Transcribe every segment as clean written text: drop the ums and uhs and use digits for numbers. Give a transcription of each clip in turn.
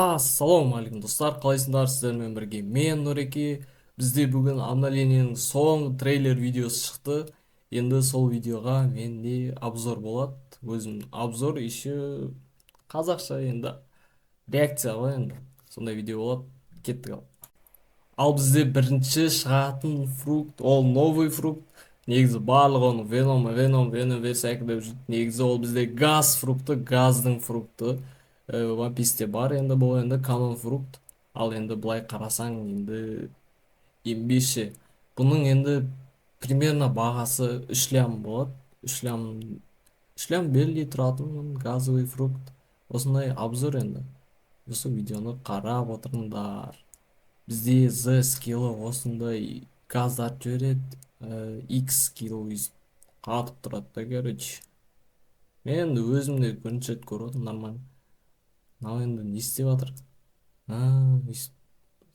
Ассалаумағалейкум достар, қалайсыңдар? Сіздермен бірге мен Нұреке. Бізде бүгін обновлениенің соңғы трейлер видеосы шықты. Енді сол видеоға менде обзор болады. Өзім обзор еще қазақша енді реакция ғой енді. Сондай видео болады. Кеттік ал. Ал бізде бірінші шығатын фрукт, ол новый фрукт. Негізі барлығы оны Веном версия деп жүрді. Негізі ол бізде газ фрукты, газдың фрукты. One Piece'те бар енді бұл енді канон фрукт. Ал енді былай қарасаң енді ембеші. Бұның енді примерно бағасы 3 лям болады. 3 лям беріле тұратын газовый фрукт. Осындай обзор енді. Осы видеоны қарап отырыңдар. Бізде Z скиллы осындай газдар жібереді. X скилл өйстіп қатып тұрады да, короче. Мен енді өзім де бірінші рет көріп отырмын, нормально. Мынау енді не істеп жатыр? Өйстіп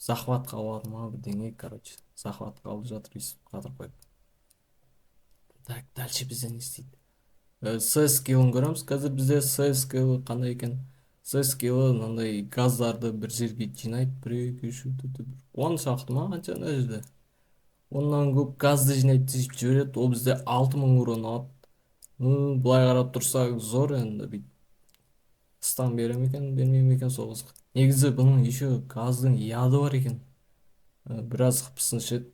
захватқа алады ма бірдеңе, короче. Захватқа алып жатыр, өйстіп қатырып қойып. Так, дальше бізде не істейді? С скиллін көреміз. Қазір бізде С скиллі қандай екен? С скиллі мынандай газдарды бір жерге жинайды. 1 2 3 4 10 шақты ма қанша ана жерде? Ондан көп газды жинайды сөйтіп жібереді. Ол бізде 6000 урон алады. Былай қарап тұрсақ зор енді бүйтіп. Стан берем екен, бермейм екен сол қызық. Негізі бұның еще газдың яды бар екен. Біраз қыпысын ішеді.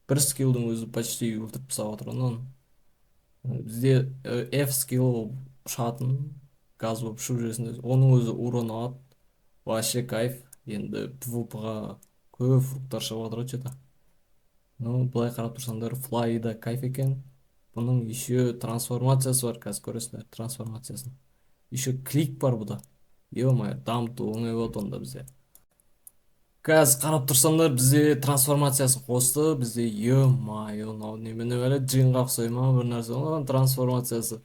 Бір скиллдің өзі почти өлтіріп тастап отыр оны. Бізде F скилл ұшатын газ болып ұшып жүресің. Оның өзі урон алады. Вообще кайф. Енді PvP-ға көп фруктар шығып жатыр че-то. Былай қарап тұрсаңдар, флай да кайф екен. Бұның еще трансформациясы бар, қазір көресіңдер трансформациясын. Еще клик бар бұда. Ё-моё, дамыту оңай болады онда бізде. Қазір қарап тұрсаңдар, бізде трансформациясын қосты. Бізде ё-моё, мынау немене бәле, джинға ұқсай ма бір нәрсе. Трансформациясы.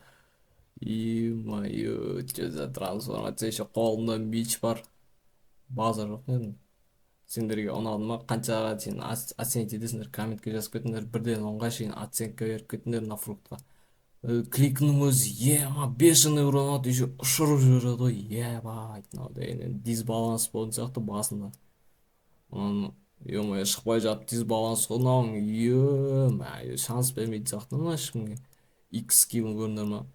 Ё-моё, че за трансформация, еще қолында бич бар. Базар жоқ не? Сендерге ұнады ма? Қаншаға сен оценить етесіңдер, комментке жазып кетіңдер. 1-ден 10-ға шейін оценка беріп кетіңдер мына фруктқа. Кликнің өзі ема бешеный урон алады, еще ұшырып жібереді ғой. Ебать, мынау дисбаланс болған сияқты басында. Ё-моё, шықпай жатып дисбаланс ғой мынауың. Ё-моё, шанс бермейді сияқты мына ешкімге. X скиллін көрдіңдер ма?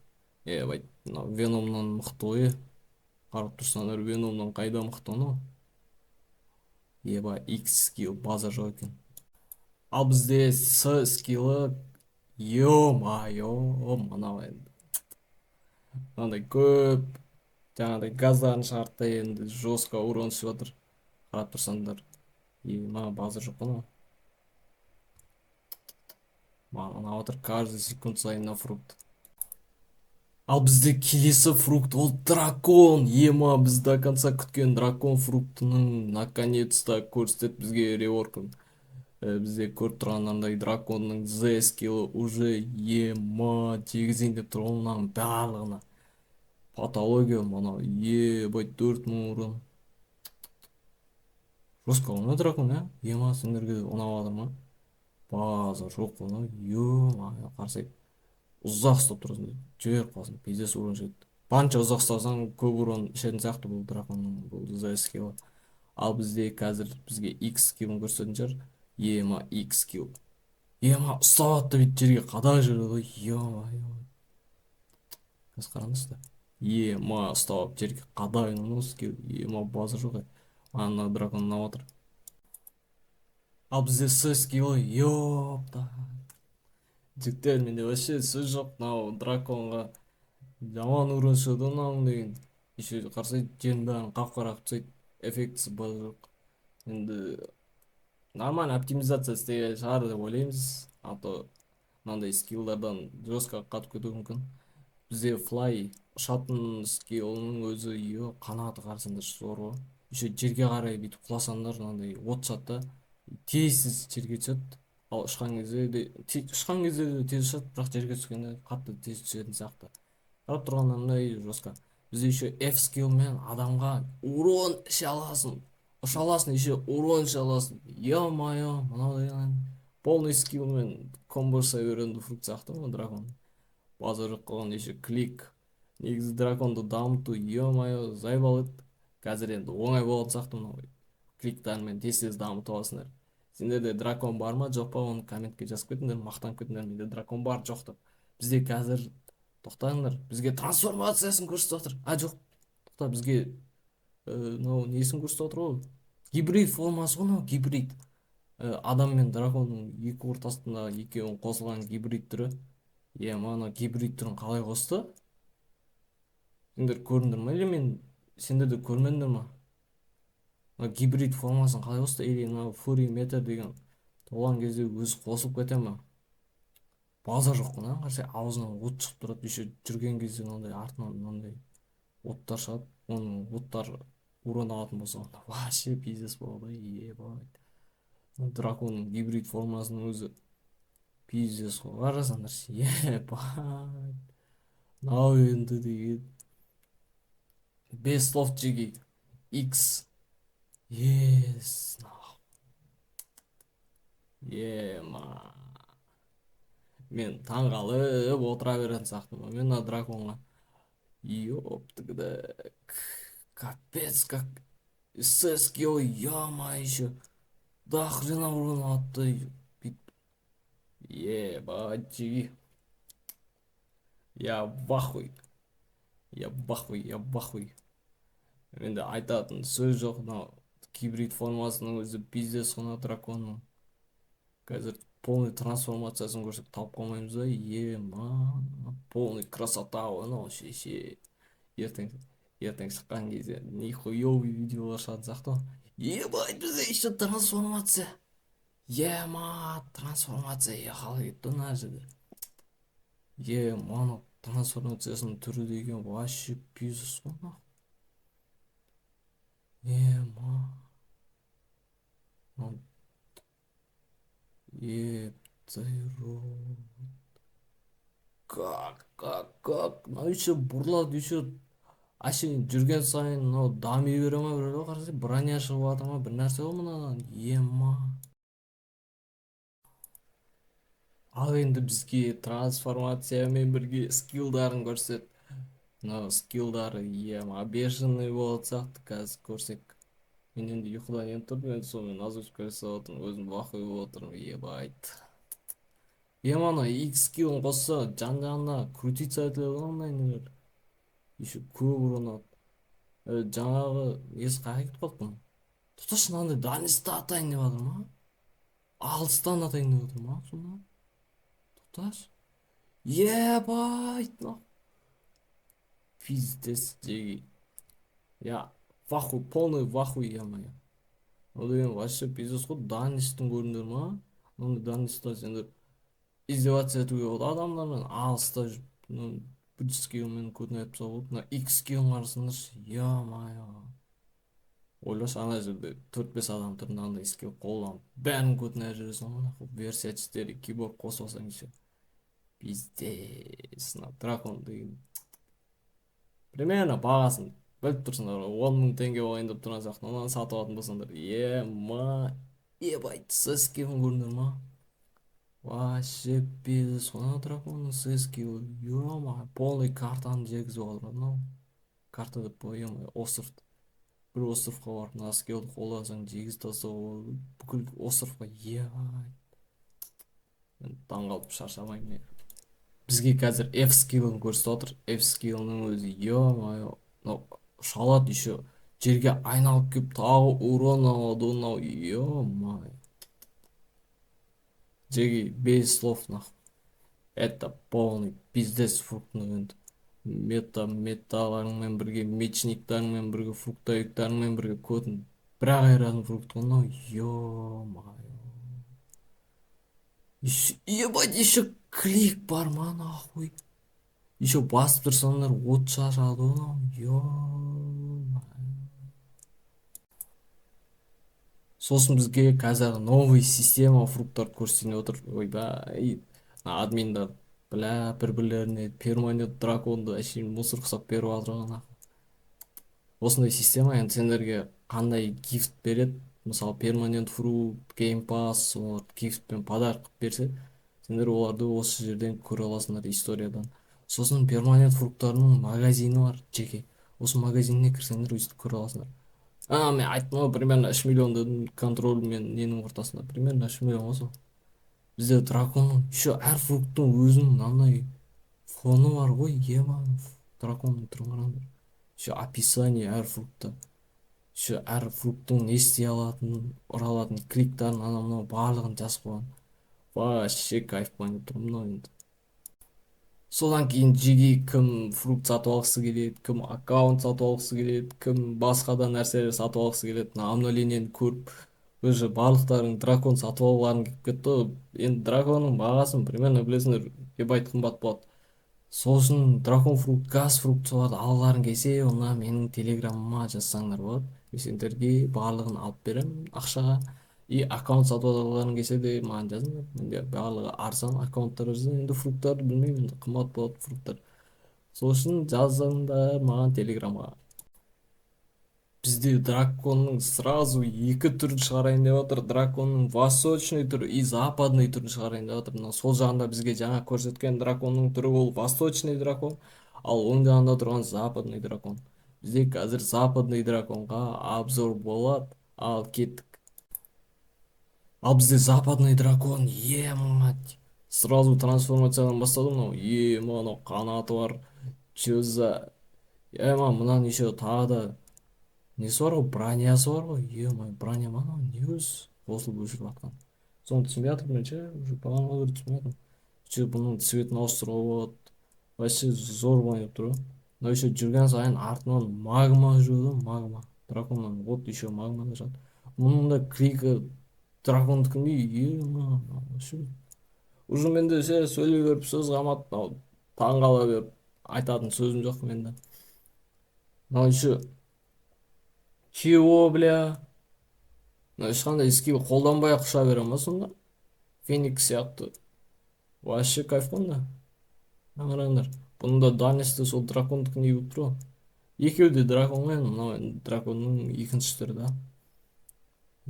Ебать, мынау Веномнан мықты ғой. Қарап тұрсаңдар, Веномнан қайда мықты анау? Еба, X скилл база жоқ екен. Ал бізде С скиллы, ё-моё, мынау енді. Мынандай көп жаңағыдай газдарын шығарды енді жестко урон түсіп жатыр. Қарап тұрсаңдар. Мына база жоқ қой. Мына отыр каждый секунд сайын на фрукт. Ал бізде келесі фрукт ол дракон. Ема біз до конца күткен дракон фруктының наконец-то көрсетеді бізге реворкын. Бізде көріп тұрғандардай драконның Z скиллы уже ема тегізейін деп тұр оның барлығына. Патология мынау ебать 4000 урон. Жестко ғой дракон, ема сендерге ұнап жатыр ма? База жоқ оны, ё-моё, қарсай ұзақ ұстап тұрасың, жіберіп қаласың, пиздец урон жеді. Банша ұзақ ұстасаң көп урон ішетін сияқты бұл драконның бұл Z скиллы. Ал бізде қазір бізге X скиллін көрсететін шығар. Ема X скилл. Ема ұстап атты бүйтіп жерге қадап жібереді ғой. Ё-моё. Қазір қараңыздар. Ема ұстап жерге қадап жібереді скилл. Ема база жоқ. Ана дракон ұнап отыр. Ал бізде С скиллы. Ёпта. Жігіттер, менде вообще сөз жоқ. Мынау драконға жаман урон шығады мынауың деген. Еще қарсы жердің бәрін қап-қарақып тастайды. Эффектісі база жоқ. Енді нормально оптимизация істеген шығар деп ойлаймыз. А то мынандай скиллдардан жестко қатып кетуі мүмкін. Бізде флай ұшатын скиллның өзі қанаты қарасаңдар зор ғой. Еще жерге қарай бүйтіп құласаңдар мынандай от ұшады да тез жерге түседі. Ал ұшқан кезде де тез ұшады, бірақ жерге түскенде қатты тез түсетін сияқты. Қарап тұрғанда мындай жестко. Бізде еще F скиллмен адамға урон іше аласың. Ұша аласың, еще урон іше аласың. Ё-моё, мынау деген полный скиллмен комбо жасай береді фрукт сияқты ғой дракон. База жоқ қойған, еще клик. Негізі драконды дамыту, ё-моё, зайбал еді. Қазір енді оңай болған сияқты мынау кликтармен тез тез дамытып аласыңдар. Сендерде дракон бар ма жоқ па, оны комментке жазып кетіңдер, мақтанып кетіңдер, менде дракон бар жоқ деп. Бізде қазір, тоқтаңдар, бізге трансформациясын көрсетіп жатыр. А жоқ, тоқта, бізге мынау несін көрсетіп жатыр ғой, гибрид формасы ғой мынау, гибрид. Адам мен драконның екі ортасында екеуінің қосылған гибрид түрі. Мана гибрид түрін қалай қосты? Сендер көрдіңдер ма, или сендер де көрмедіңдер ма? Гибрид формасын қалай қосты, или мына фури метр деген толған кезде өзі қосылып кете ма? Базар жоқ қой, қарасай аузынан от шығып тұрады, еще жүрген кезде мынандай артынан мынандай оттар шығады. Оның оттар урон алатын болса, онда вообще пиздец болады, ебать. Драконның гибрид формасының өзі пиздец қой, қарасаңдар, ебать. Мынау енді деген best of GG X. Yes. Ема. Мен таңғалып отыра беретін сияқтымын мен мына драконға. Ёптыгдык. Капец, как ССК, яма еще. До хрена урон атты. Ебать. Я в ахуй. Я в ахуй, я в ахуй. Менде айтатын сөз жоқ, мынау гибрид формасының өзі пиздец қана драконның. Қазір полный трансформациясын көрсек тауып қалмаймыз да, ема, полный красота анау шеше. Ертең шыққан кезде нихуевый видеолар шығатын сияқты. Ебать, бізде еще трансформация. Ема, трансформация қалай кетті мына жерде. Ема, трансформациясының түрі деген вообще пиздец қой. Ема. Ептайрот. Как? Мынау еще бұрылады, еще әшейін жүрген сайын мынау дами бере ма, біреу қарасай броня шығып жатыр ма, бір нәрсе ғой мынадан. Ема. Ал енді бізге трансформациямен бірге скиллдарын көрсет. Мынау скиллдары ема бешеный болатын сияқты, қазір көрсек. Мен енді ұйқыдан енді тұрдым, енді сонымен озвучка жасап отырмын, өзім бақой болып отырмын, ебайт. Ана X скиллін қосса жан-жағына крутиться етіледі ғой мындай нелер. Еще көп ұрынады. Жаңағы несі қайда кетіп қалды бұның? Тұташы мынандай дальностьта атайын деп жатыр ма? Алыстан атайын деп жатыр ма сонда? Тұташы. Ебайт, пиздец деги. Я вахуй, полный вахуй, я-моё. Ол деген вообще пиздец қой, дальностьтың көрдіңдер ма? Ондай дальностьта сендер издеваться етуге болады адамдармен, алыста жүріп, бір скиллмен көтіне айтып салып мына X скиллін қарасаңдаршы, я-моё. Ойлашы, ана жерде 4-5 адам тұр, мынандай скилл қолданып бәрін көтіне жүресің, версия 4 киборг қосып алсаң еще. Пиздец, мына дракон деген примерно бағасын біліп тұрсыңдар ғой, 10 000 теңге болайын деп тұрған сияқты, онан сатып алатын болсаңдар, ема, ебайт, скиллін көрдіңдер ма? Вообще пиздец, мына драконның скиллі, ема, полный картаны жегізіп алып мынау. Карта деп қой, ема, остров. Бір островқа барып мына скиллді қолдансаң жегізіп тастауға болады, бүкіл островқа, ебайт. Мен таңғалып шаршамаймын. Бізге қазір F скиллін көрсетіп отыр. F скиллінің өзі, ё-моё, шалады еще, жерге айналып кеп тағы урон алады, мынау, ё-моё. Джеги, без слов, нахуй. Это полный пиздец фруктный. Металларыңмен бірге, мечниктарыңмен бірге, фруктовиктарыңмен бірге көтін бірақ айыратын фрукт қой мынау, ё-моё. Ебать, еще клик бар ма, нахуй. Еще басып тұрсаңдар от шашады мынау, ё-моё. Сосын бізге қазір новый система фруктар көрсетіп отыр. Ойбай, админдар бля бір-бірлеріне перманент драконды әшейін мусор қысап беріп жатыр ғой. Осындай система енді сендерге қандай гифт береді, мысалы перманент фрукт, геймпасс, олар гифтпен подарок қылып берсе, сендер оларды осы жерден көре аласыңдар, историядан. Сосын перманент фрукттарының магазині бар жеке. осы магазиніне кірсеңдер өйстіп көре аласыңдар. Мен айттым ғой, примерно 3 миллион дедім, контроль мен ненің ортасында примерно 3 миллион болса. Бізде драконның еще әр фруктың өзінің мынандай фоны бар ғой, ема. Драконның түрін қараңдар. Еще описание әр фрукта. Еще әр фруктың не істей алатынын, ұра алатын криктарын, анау мынау барлығын жазып қойған. Вообще кайф қылайын деп тұрмын мынау енді. Содан кейін жеге кім фрукт сатып алғысы келеді, кім аккаунт сатып алғысы келеді, кім басқа да нәрселер сатып алғысы келеді. Мына обновлениені көріп, уже барлықтарың дракон сатып алғыларың келіп кетті ғой. Енді драконның бағасын примерно білесіңдер, ебайт қымбат болады. Сосын дракон фрукт, газ фрукт соларды алғыларың келсе, онда менің телеграмыма жазсаңдар болады. Мен сендерге барлығын алып беремін ақшаға. И аккаунт сатып алғыларың келсе де маған жазыңдар. Менде барлығы арзан аккаунттар жазды. Енді фрукттарды білмеймін, енді қымбат болады фрукттар. Сосын жазыңдар маған телеграмға. Бізде драконның сразу екі түрін шығарайын деп отыр. Драконның восточный түрі и западный түрін шығарайын деп отыр. Мына сол жағында бізге жаңа көрсеткен драконның түрі ол восточный дракон, ал оң жағында тұрған западный дракон. Бізде қазір западный драконға обзор болады. Ал кеттік. Ал бізде западный дракон, мать. Сразу трансформациядан бастады мынау. Мынау қанаты бар. Че за... мынаны еще тағы да несі бар ғой, бронясы бар ғой. Броня ма анау, не өзі қосылып өшіріп жатқан. Соны түсінбей жатырмын мен ше, уже бағанағы бері түсінбей жатырмын. Че бұның цветін ауыстыруға болады. Вообще зор болып тұр ғой. Мынау еще жүрген сайын артынан магма жүреді, магма. Драконнан вот еще магма да жатыр. Мұның да крика дракондікіндей, вообще. Уже менде ше сөйлей беріп сөз қалмады, таң қала беріп айтатын сөзім жоқ менде. Мынау еще чего, бля? Ешқандай скилл қолданбай-ақ ұша берем ба сонда? Феникс сияқты. Вообще кайф қой мында. Қараңдар. Бұның да дальності сол дракондікіндей болып тұр ғой. Екеуі де дракон ғой, мынау драконның екінші түрі да.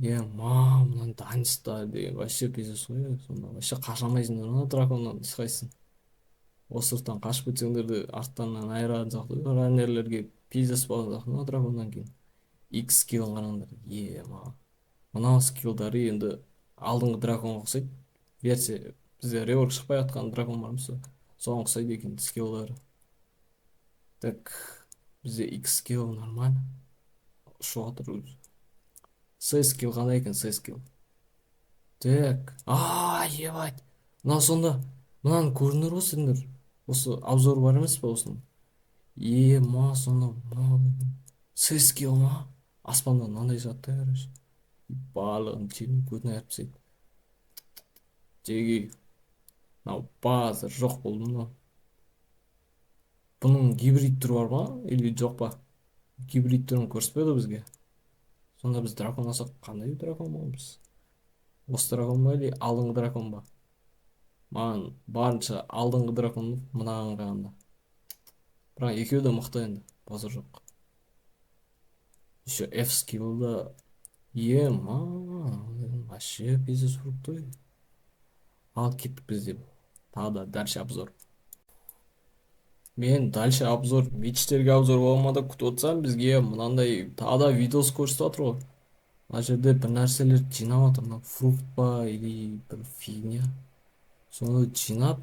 Мынаның дальності деген вообще пиздец қой. Сонда вообще қашамайсыңдар мына драконнан ешқайсың. Осы сырттан қашып кетсеңдер де арттарынан айыратын сияқты. Раннерлерге пиздец болған сияқты мына драконнан кейін. X скиллін қараңдар. Мына скиллдары енді алдыңғы драконға ұқсайды. Версия бізде реворк шықпай жатқан дракон бармыз ғой. Соған ұқсайды екен скиллдары. Так, бізде X скилл нормально. Ұшып жатыр өзі. C скилл қандай екен, C скилл. Так, ебать. Мына сонда, мынаны көрдіңдер ғой сендер. Осы обзор бар емес па осының? Сонда, C скилл ма? Аспанда мынандай жатты, короче. Барлығын тегін көзіне әріпсейді. Теги, мынау база жоқ болды мынау. Бұның гибрид түрі бар ма? Или жоқ па? Гибрид түрін көрсетпеді бізге. Сонда біз дракон алсақ қандай дракон боламыз? Осы дракон ба или алдыңғы дракон ба? Маған барынша алдыңғы дракон мынаған қарағанда. Бірақ екеуі де мықты енді, базар жоқ. Еще F скиллда вообще пиздец фруктой. Ал кеттік бізде тағы да дальше обзор. Мен дальше обзор, мечтерге обзор болмады күтіп отырсам, бізге мынандай тағы да видос көрсетіп жатыр ғой. Мына жерде бір нәрселер жинап жатыр, мына фрукт па или бір фигня. Соны жинап,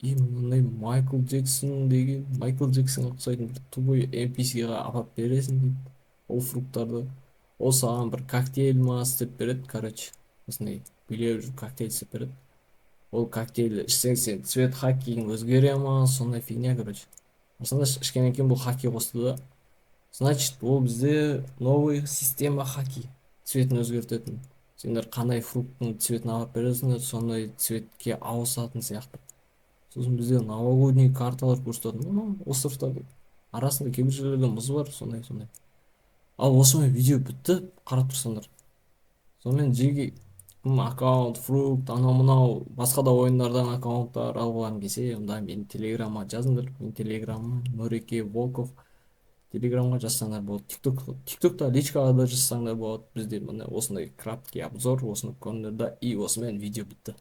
и мынандай Майкл Джексон ұқсайтын бір тупой NPC-ға апап бересің дейді. Ол фрукттарды. Ол саған бір коктейль ма істеп береді, короче. Осындай билеп жүріп коктейль істеп береді. Ол коктейль ішсең сен цвет хоккейің өзгере ма, сондай фигня, короче. Осында ішкеннен кейін бұл хоккей қосты да. Значит, ол бізде новый система хоккей. Цветін өзгертетін. Сендер қандай фрукттың цветін алып бересіңдер, сондай цветке ауысатын сияқты. Сосын бізде новогодний карталар көрсететін. Осы сұрақтардың арасында кейбір жерлерде мұз бар, сондай. Ал осымен видео бітті, қарап тұрсаңдар. Сонымен жеге аккаунт, фрукт, анау-мынау басқа да ойындардан аккаунттар алғыларың келсе, онда менің телеграмма жазыңдар. Менің телеграмым Нұреке Волков. Телеграмға жазсаңдар болады. Тиктокта личкаға да жазсаңдар болады. Бізде міне осындай краткий обзор, осыны көріңдер да, и осымен видео бітті.